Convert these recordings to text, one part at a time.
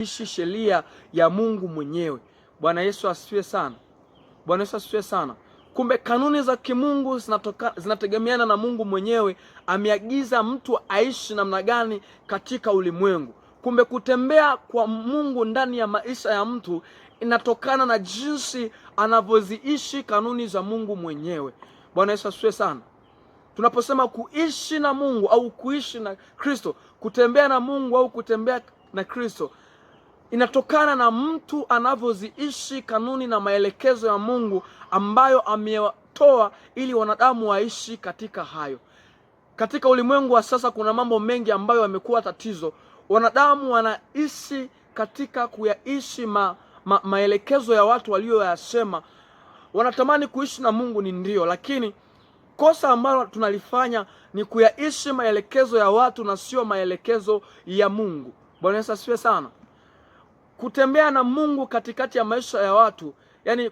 ishi sheria ya Mungu mwenyewe. Bwana Yesu asifiwe sana. Bwana Yesu asifiwe sana. Kumbe kanuni za kimungu zinategemeana na Mungu mwenyewe ameagiza mtu aishi namna gani katika ulimwengu. Kumbe kutembea kwa Mungu ndani ya maisha ya mtu inatokana na jinsi anavyoziishi kanuni za Mungu mwenyewe. Bwana Yesu asifiwe sana. Tunaposema kuishi na Mungu au kuishi na Kristo, kutembea na Mungu au kutembea na Kristo, inatokana na mtu anavyoziishi kanuni na maelekezo ya Mungu ambayo ametoa ili wanadamu waishi katika hayo. Katika ulimwengu wa sasa kuna mambo mengi ambayo yamekuwa tatizo. Wanadamu wanaishi katika kuyaishi maelekezo ya watu walioyasema. Wanatamani kuishi na Mungu ni ndio, lakini kosa ambalo tunalifanya ni kuyaishi maelekezo ya watu na sio maelekezo ya Mungu. Bwana Yesu asifiwe sana. Kutembea na Mungu katikati ya maisha ya watu, yani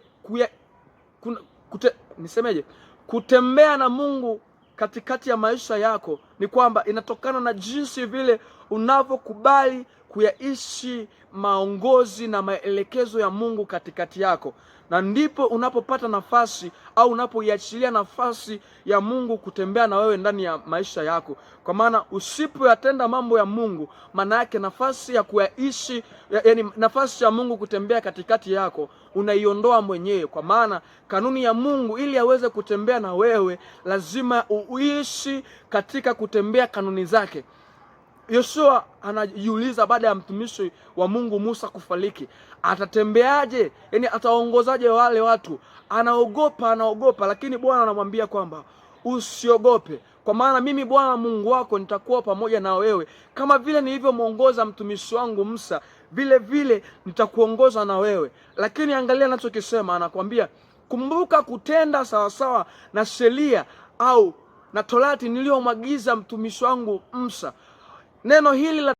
kutembea na Mungu katikati ya maisha yako ni kwamba inatokana na jinsi vile unavyokubali kuyaishi maongozi na maelekezo ya Mungu katikati yako, na ndipo unapopata nafasi au unapoiachilia nafasi ya Mungu kutembea na wewe ndani ya maisha yako. Kwa maana usipoyatenda mambo ya Mungu, maana yake nafasi ya kuyaishi, yani nafasi ya Mungu kutembea katikati yako unaiondoa mwenyewe. Kwa maana kanuni ya Mungu ili aweze kutembea na wewe lazima uishi katika kutembea kanuni zake. Yoshua anajiuliza baada ya mtumishi wa Mungu Musa kufariki, atatembeaje? Yani ataongozaje wale watu? Anaogopa, lakini Bwana anamwambia kwamba usiogope, kwa maana mimi Bwana Mungu wako nitakuwa pamoja na wewe. Kama vile nilivyomuongoza mtumishi wangu Musa, vile vile nitakuongoza na wewe. Lakini angalia anachokisema, anakwambia kumbuka kutenda sawasawa na sheria au na torati niliyomwagiza mtumishi wangu Musa. Neno hili la